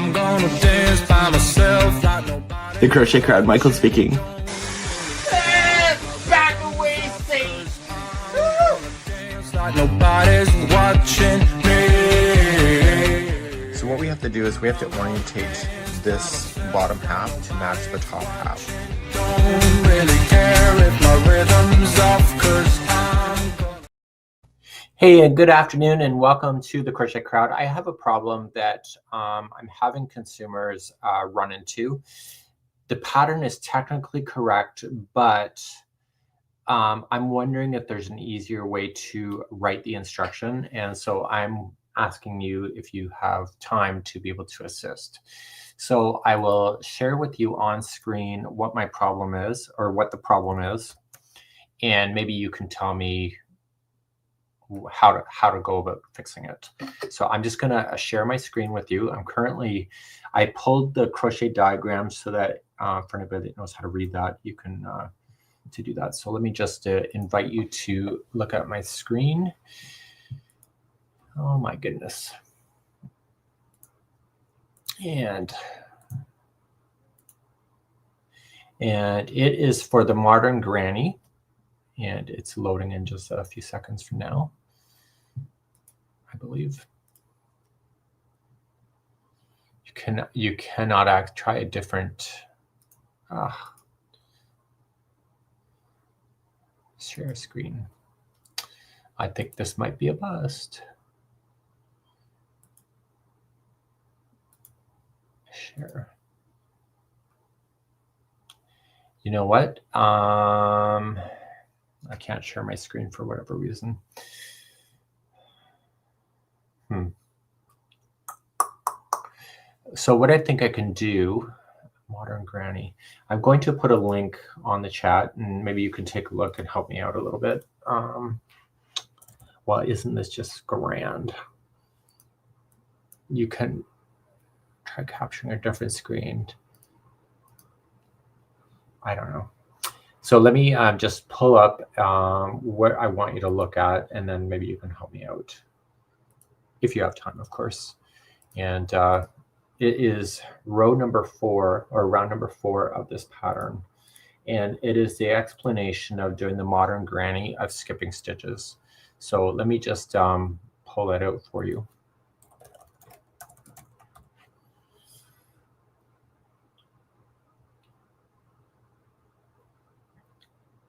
I'm gonna dance by myself like nobody. The Crochet Crowd, Michael speaking. Back away, Sage. Dance like nobody's watching me. So what we have to do is we have to orientate this bottom half to match the top half. Don't really care if my rhythm's off, 'cause Hey, and good afternoon, and welcome to the Crochet Crowd. I have a problem that I'm having consumers run into. The pattern is technically correct, but I'm wondering if there's an easier way to write the instruction, and so I'm asking you if you have time to be able to assist. So I will share with you on screen what my problem is, or what the problem is, and maybe you can tell me how to go about fixing it. So I'm just going to share my screen with you. I pulled the crochet diagram so that for anybody that knows how to read that, you can to do that. So let me just invite you to look at my screen. Oh my goodness. And it is for the Modern Granny, and it's loading in just a few seconds from now, I believe. You cannot try a different share screen. I think this might be a bust. Share. You know what? I can't share my screen for whatever reason. So what I think I can do, Modern Granny, I'm going to put a link on the chat, and maybe you can take a look and help me out a little bit. Well, isn't this just grand? You can try capturing a different screen. I don't know. So let me just pull up what I want you to look at, and then maybe you can help me out if you have time, of course. And it is row number 4, or round number 4 of this pattern. And it is the explanation of doing the Modern Granny of skipping stitches. So let me just pull that out for you.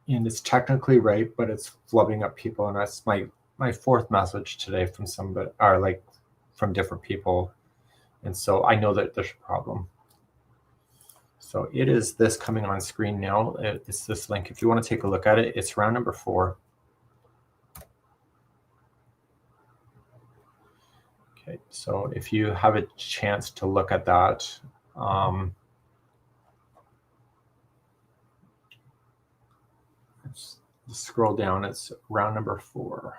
And it's technically right, but it's flubbing up people, and that's my fourth message today from somebody, or like from different people, and so I know that there's a problem. So it is this coming on screen now. It's this link. If you want to take a look at it, it's round number 4. Okay, so if you have a chance to look at that, let's scroll down. It's round number 4.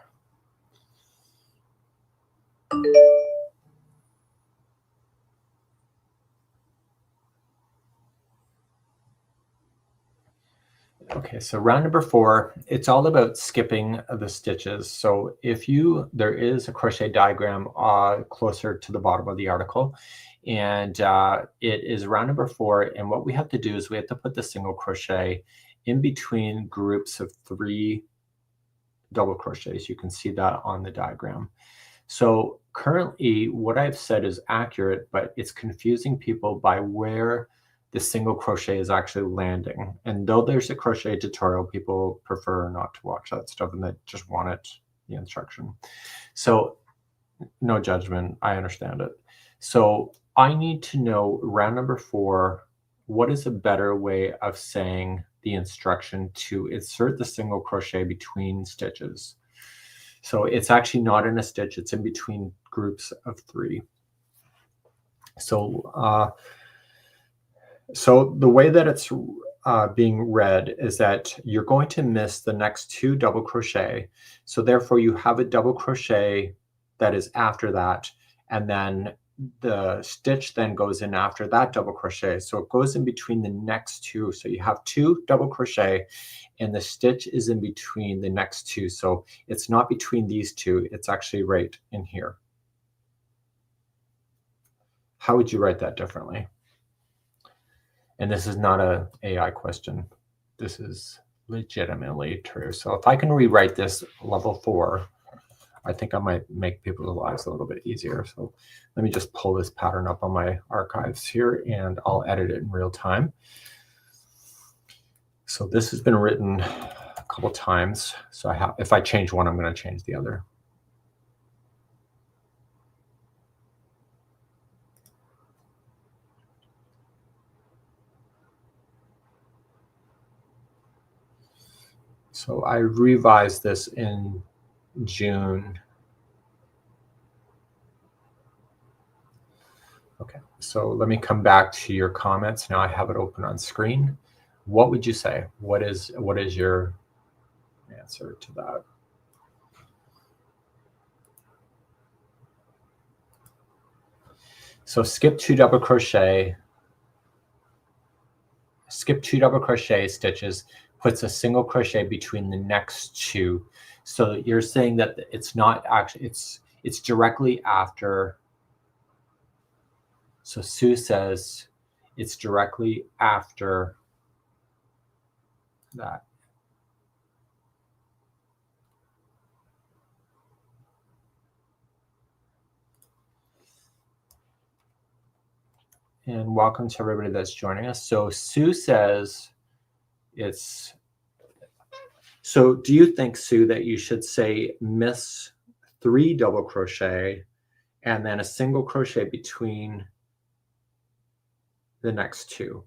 Okay, so round number 4, it's all about skipping the stitches. So there is a crochet diagram closer to the bottom of the article, and it is round number 4. And what we have to do is we have to put the single crochet in between groups of 3 double crochets. You can see that on the diagram. So currently what I've said is accurate, but it's confusing people by where the single crochet is actually landing. And though there's a crochet tutorial, people prefer not to watch that stuff, and they just want the instruction. So no judgment, I understand it. So I need to know, round number 4, what is a better way of saying the instruction to insert the single crochet between stitches? So it's actually not in a stitch, it's in between groups of 3. So so the way that it's being read is that you're going to miss the next 2 double crochet. So therefore you have a double crochet that is after that, and then the stitch then goes in after that double crochet. So it goes in between the next 2. So you have 2 double crochet, and the stitch is in between the next 2. So it's not between these 2, it's actually right in here. How would you write that differently? And this is not a AI question. This is legitimately true. So if I can rewrite this level 4, I think I might make people's lives a little bit easier. So let me just pull this pattern up on my archives here, and I'll edit it in real time. So this has been written a couple times. So if I change one, I'm going to change the other. So I revised this in June. Okay, so let me come back to your comments. Now I have it open on screen. What would you say? What is your answer to that? So skip 2 double crochet stitches, puts a single crochet between the next 2. So you're saying that it's not actually, it's directly after. So Sue says it's directly after that. And welcome to everybody that's joining us. So Sue says it's, so do you think, Sue, that you should say miss 3 double crochet and then a single crochet between the next 2?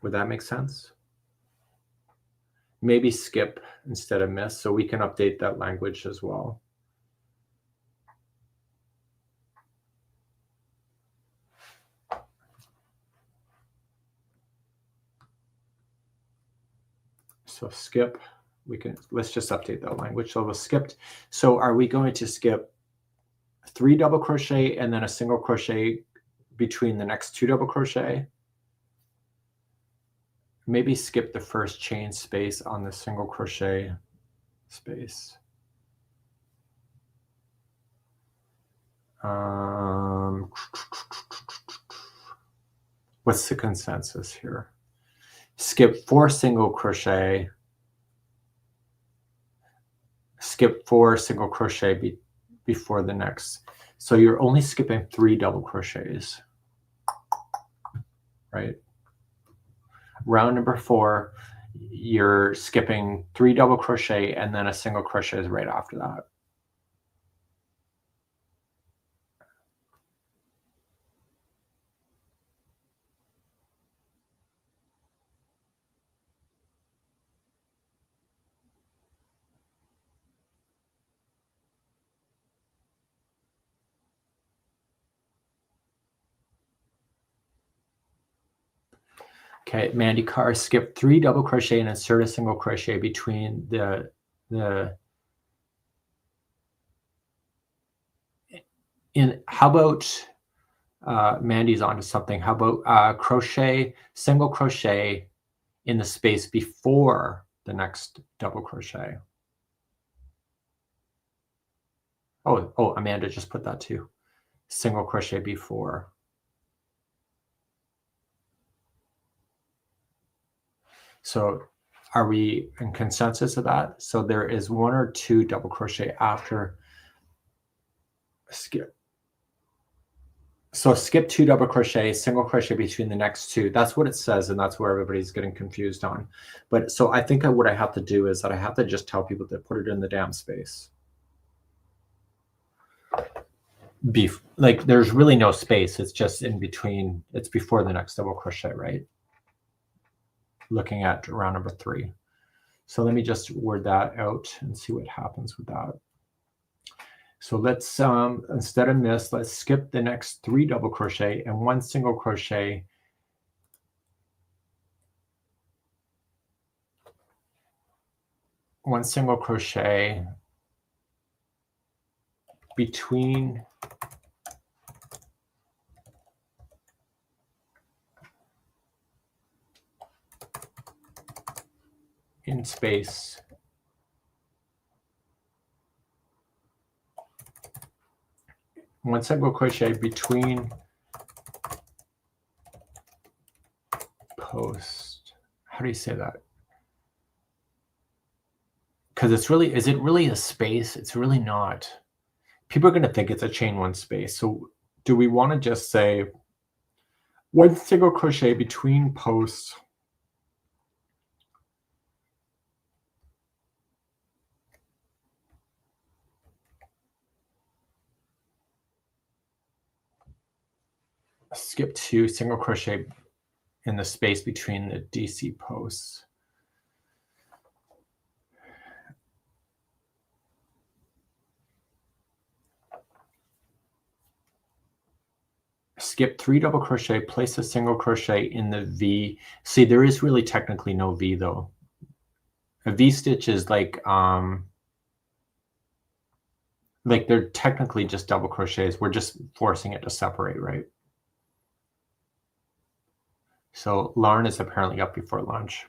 Would that make sense? Maybe skip instead of miss, so we can update that language as well. So skip, let's just update that language. So we'll skip. So are we going to skip 3 double crochet and then a single crochet between the next 2 double crochet? Maybe skip the first chain space on the single crochet space. What's the consensus here? Skip 4 single crochet, skip 4 single crochet before the next. So you're only skipping 3 double crochets, right? Round number 4, you're skipping 3 double crochet and then a single crochet is right after that. Okay, Mandy Carr, skip 3 double crochet and insert a single crochet between the how about Mandy's onto something. How about single crochet in the space before the next double crochet? Oh, Amanda just put that too. Single crochet before. So are we in consensus of that? So there is 1 or 2 double crochet after skip. So skip 2 double crochet, single crochet between the next 2. That's what it says, and that's where everybody's getting confused on. But so I think what I have to do is that I have to just tell people to put it in the damn space. Like there's really no space. It's just in between. It's before the next double crochet, right? Looking at round number 3. So let me just word that out and see what happens with that. So let's, instead of miss, let's skip the next 3 double crochet and 1 single crochet between in space one single crochet between post. How do you say that? Because it's really, is it really a space? It's really not. People are going to think it's a chain one space. So do we want to just say one single crochet between posts skip 2 single crochet in the space between the DC posts. Skip 3 double crochet, place a single crochet in the V. See, there is really technically no V though. A V stitch is like they're technically just double crochets. We're just forcing it to separate, right? So Lauren is apparently up before lunch.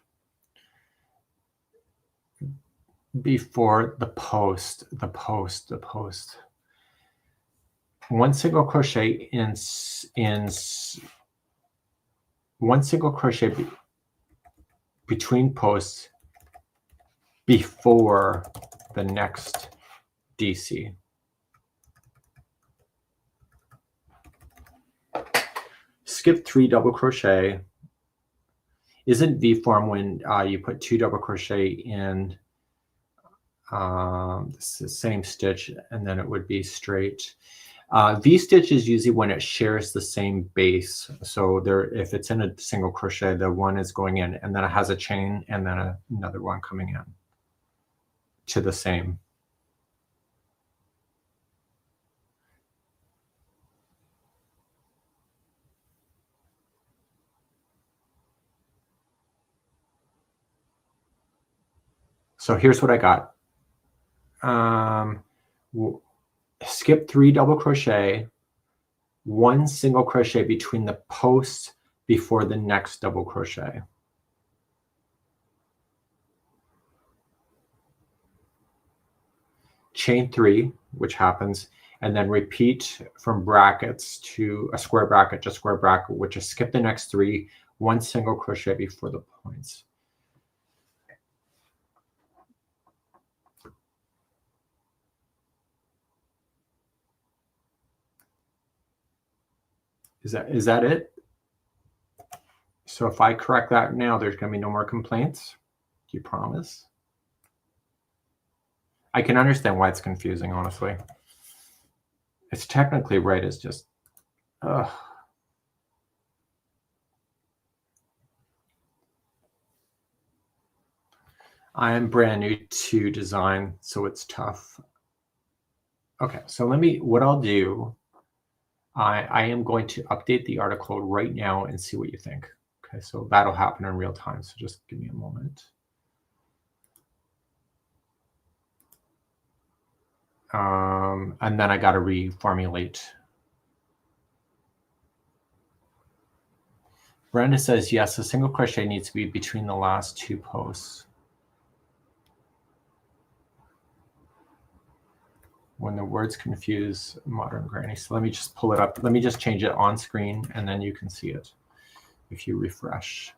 Before the post. One single crochet in one single crochet between posts before the next DC. Skip 3 double crochet. Isn't V form when you put 2 double crochet in the same stitch, and then it would be straight. V stitch is usually when it shares the same base. So there, if it's in a single crochet, the one is going in, and then it has a chain, and then another one coming in to the same. So here's what I got. Skip 3 double crochet, 1 single crochet between the posts before the next double crochet. Chain 3, which happens, and then repeat from brackets to a square bracket to square bracket, which is skip the next 3, 1 single crochet before the points. Is that it? So if I correct that now, there's going to be no more complaints. Do you promise? I can understand why it's confusing, honestly. It's technically right. It's just, ugh. I am brand new to design, so it's tough. Okay, so what I'll do, I am going to update the article right now and see what you think. Okay, so that'll happen in real time. So just give me a moment. And then I got to reformulate. Brenda says, yes, a single crochet needs to be between the last 2 posts. When the words confuse modern granny. So let me just pull it up. Let me just change it on screen, and then you can see it if you refresh.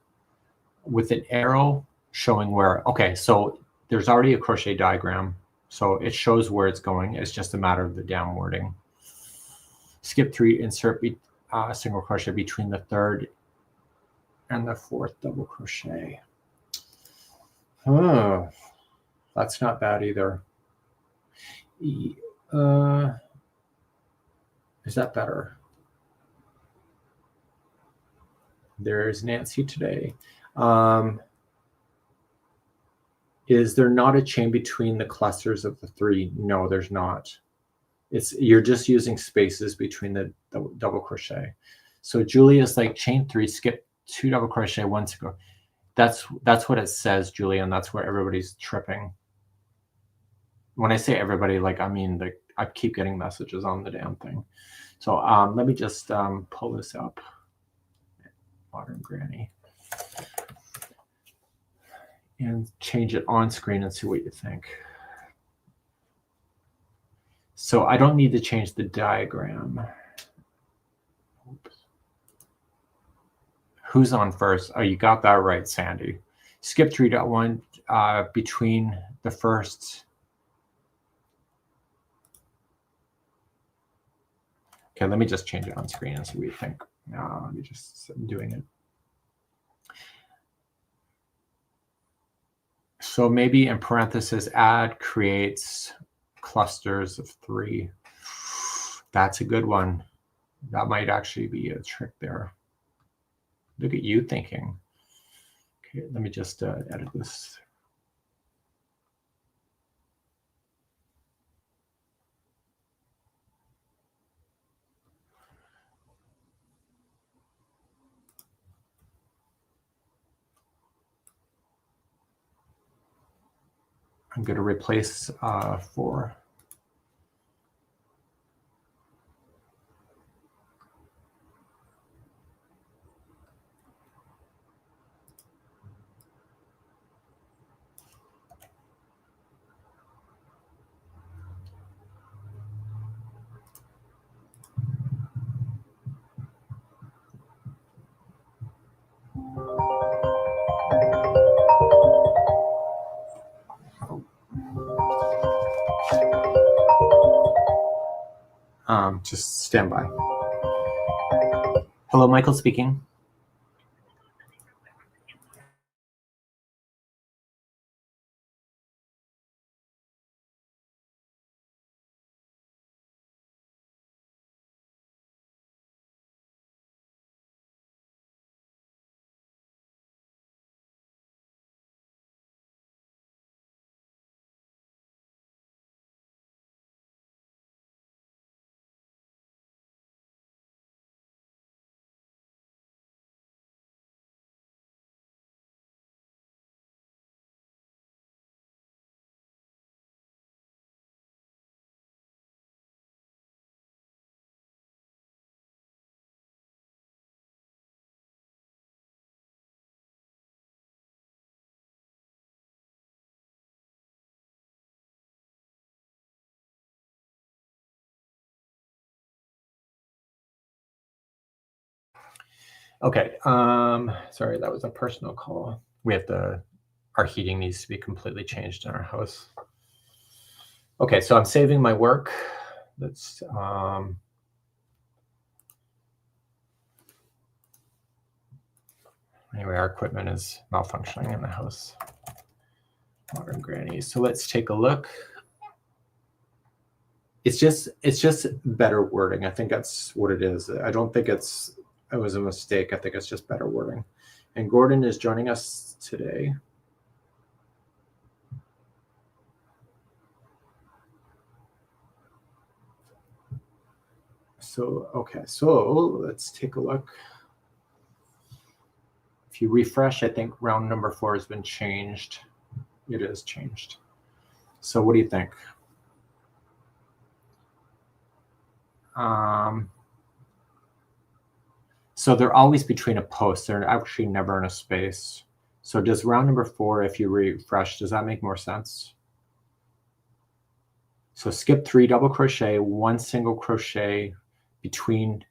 With an arrow showing where, okay, so there's already a crochet diagram. So it shows where it's going. It's just a matter of the down wording. Skip 3, insert a single crochet between the 3rd and the 4th double crochet. Oh, that's not bad either. Is that better? There's Nancy today. Is there not a chain between the clusters of the 3? No, there's not. You're just using spaces between the double crochet. So Julia's like chain 3, skip 2 double crochet, 1 single. That's what it says, Julia, and that's where everybody's tripping. When I say everybody, like, I mean, I keep getting messages on the damn thing. So let me just pull this up. Modern Granny. And change it on screen and see what you think. So I don't need to change the diagram. Oops. Who's on first? Oh, you got that right, Sandy. Skip 3.1 between the first. Okay, let me just change it on screen and see what you think. Let me just doing it. So maybe in parentheses, add creates clusters of 3. That's a good one. That might actually be a trick there. Look at you thinking. Okay, let me just edit this. I'm going to replace 4. Just stand by. Hello, Michael speaking. Okay, sorry, that was a personal call. Our heating needs to be completely changed in our house. Okay, so I'm saving my work. That's anyway, our equipment is malfunctioning in the house. Modern Granny. So let's take a look. It's just better wording. I think that's what it is. I don't think it was a mistake. I think it's just better wording. And Gordon is joining us today. So, okay, so let's take a look. If you refresh, I think round number 4 has been changed. It is changed. So what do you think? So they're always between a post. They're actually never in a space. So does round number 4, if you refresh, does that make more sense? So skip 3 double crochet, 1 single crochet between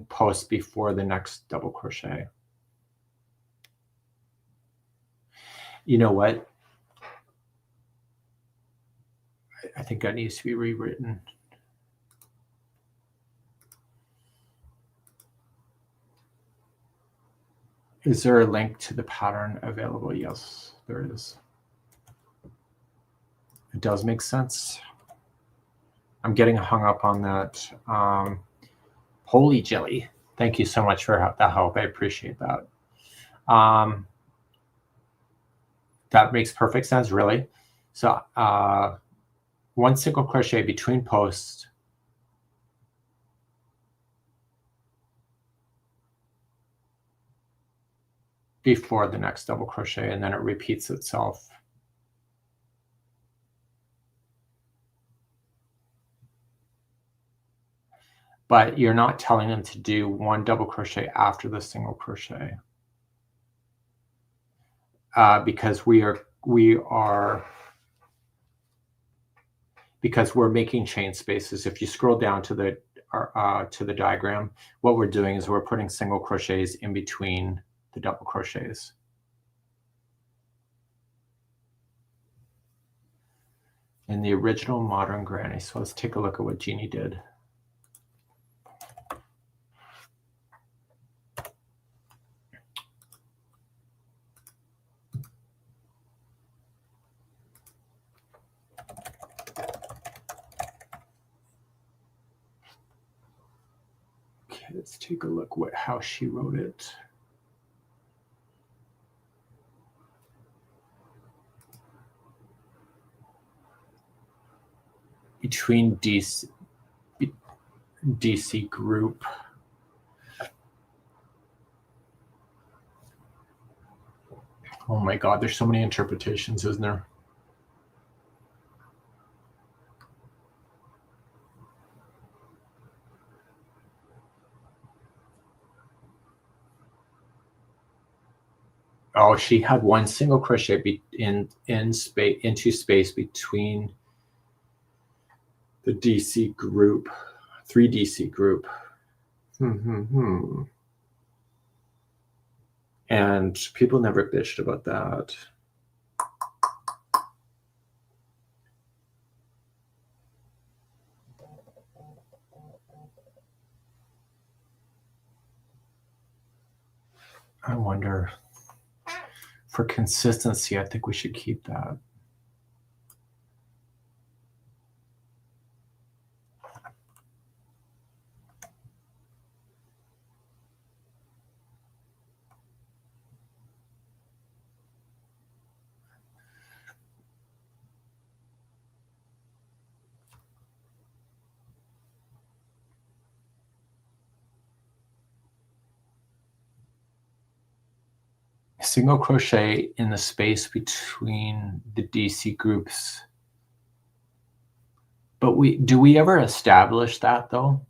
posts before the next double crochet. You know what? I think that needs to be rewritten. Is there a link to the pattern available? Yes, there is. It does make sense. I'm getting hung up on that. Holy jelly. Thank you so much for the help. I appreciate that. That makes perfect sense, really. So 1 single crochet between posts. Before the next double crochet, and then it repeats itself. But you're not telling them to do 1 double crochet after the single crochet. Because we are because we're making chain spaces. If you scroll down to the diagram, what we're doing is we're putting single crochets in between the double crochets. In the original Modern Granny. So let's take a look at what Jeannie did. Okay, let's take a look how she wrote it. Between DC group. Oh my God, there's so many interpretations, isn't there? Oh, she had one single crochet into space between the DC group, 3 DC group. And people never bitched about that. I wonder, for consistency, I think we should keep that. Single crochet in the space between the DC groups. But do we ever establish that though?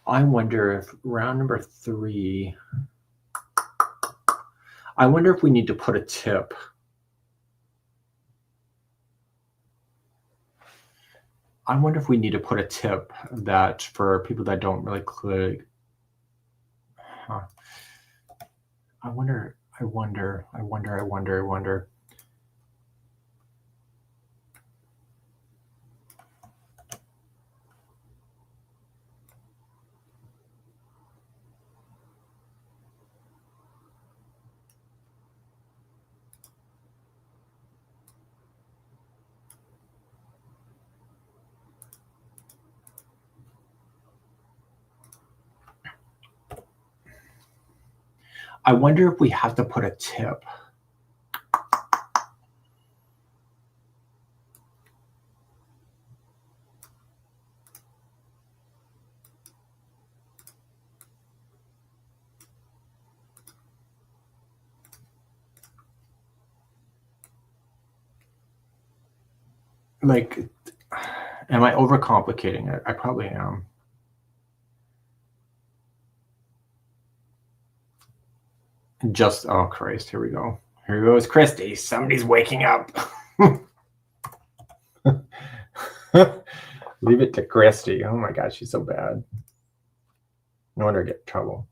I wonder if round number 3, I wonder if we need to put a tip. I wonder if we need to put a tip that for people that don't really click. I wonder. I wonder if we have to put a tip. Like, am I overcomplicating it? I probably am. Just, oh Christ, here we go. Here goes Christy. Somebody's waking up. Leave it to Christy. Oh my God, she's so bad. No wonder I get in trouble.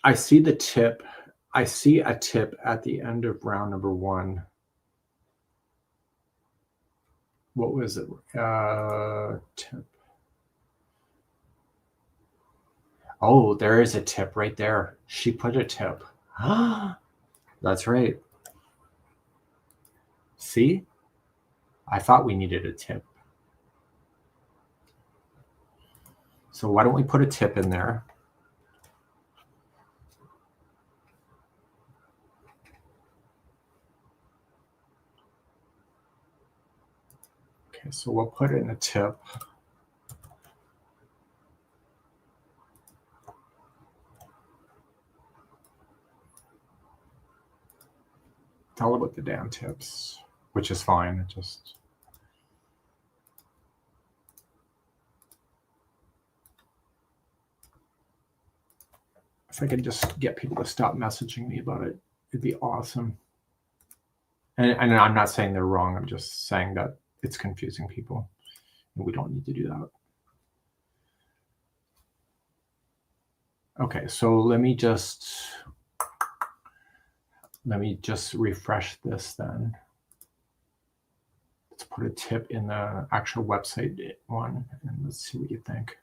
I see the tip. I see a tip at the end of round number 1. What was it? Tip. Oh, there is a tip right there. She put a tip. That's right. See? I thought we needed a tip. So why don't we put a tip in there? Okay, so we'll put in a tip. It's all about the damn tips, which is fine. It just... If I could just get people to stop messaging me about it. It'd be awesome. And I'm not saying they're wrong. I'm just saying that it's confusing people. And we don't need to do that. Okay, so let me just refresh this then. Let's put a tip in the actual website one, and let's see what you think.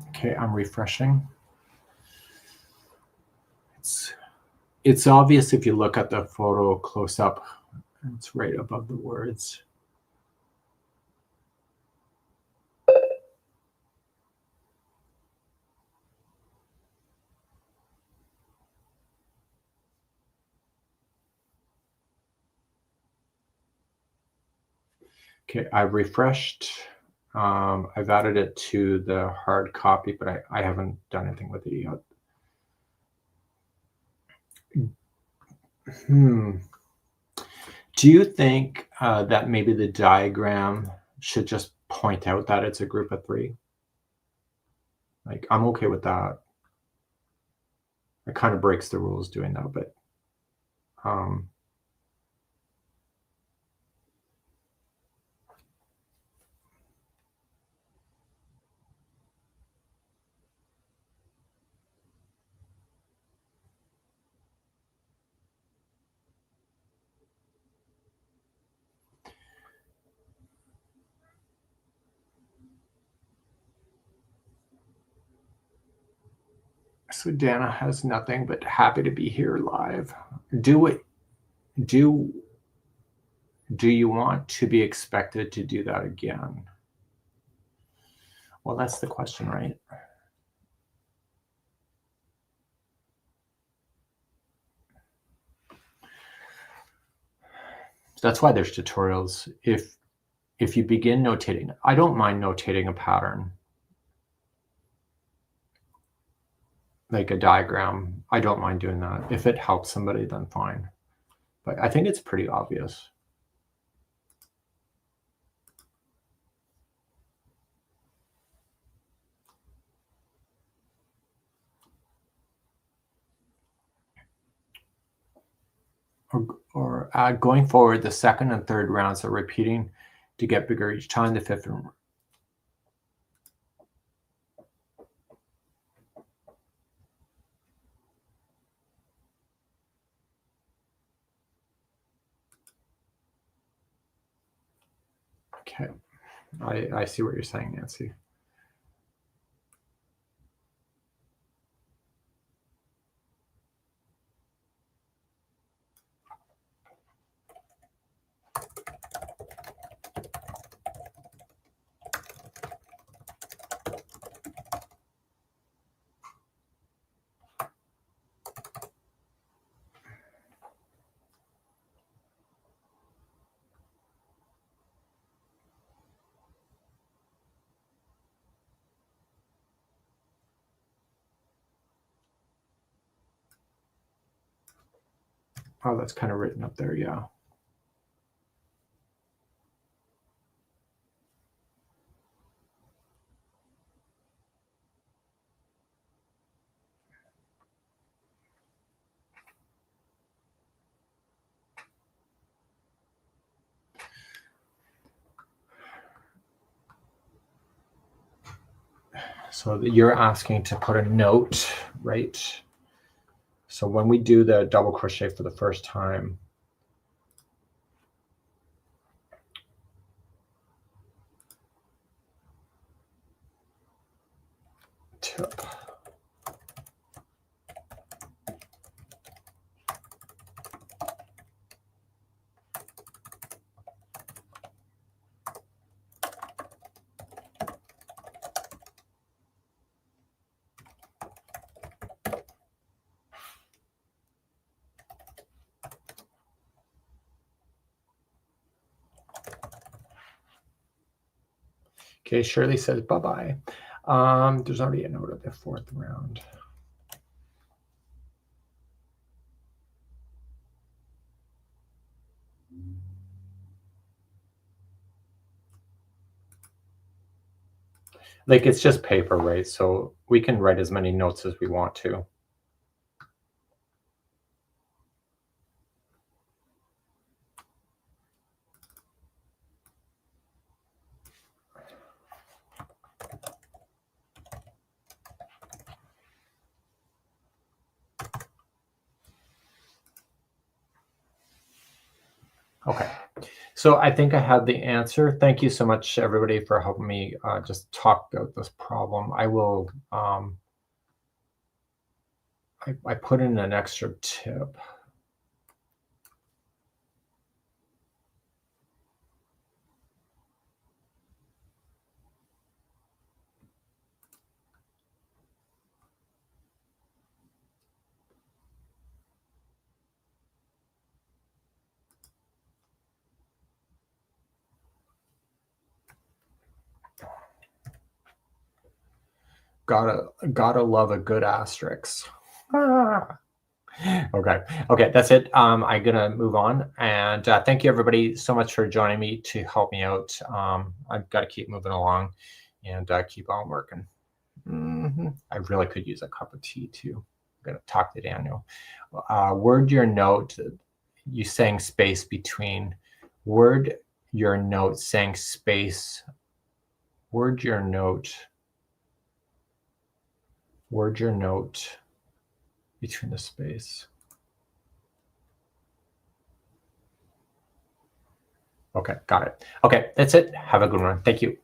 Okay, I'm refreshing. It's obvious if you look at the photo close up. It's right above the words. Okay, I've refreshed. I've added it to the hard copy, but I haven't done anything with it yet. Do you think that maybe the diagram should just point out that it's a group of 3? Like, I'm okay with that. It kind of breaks the rules doing that, but so Dana has nothing but happy to be here live. Do you want to be expected to do that again? Well, that's the question, right? That's why there's tutorials. If you begin notating, I don't mind notating a pattern, like a diagram. I don't mind doing that. If it helps somebody, then fine. But I think it's pretty obvious. Or going forward, the second and third rounds are repeating to get bigger each time. The fifth and okay, I see what you're saying, Nancy. Oh, that's kind of written up there, yeah. So you're asking to put a note, right? So when we do the double crochet for the first time, tip. Okay, Shirley says bye-bye. There's already a note of the fourth round. Like it's just paper, right? So we can write as many notes as we want to. Okay, so I think I had the answer. Thank you so much, everybody, for helping me just talk about this problem. I will, I put in an extra tip. Gotta love a good asterisk. Ah. Okay, that's it. I'm gonna move on, and thank you everybody so much for joining me to help me out. I've got to keep moving along and keep on working. I really could use a cup of tea too. I'm gonna talk to Daniel. Word your note. You saying space between. Word your note saying space. Word your note. Word your note between the space. Okay, got it. Okay, that's it. Have a good one. Thank you.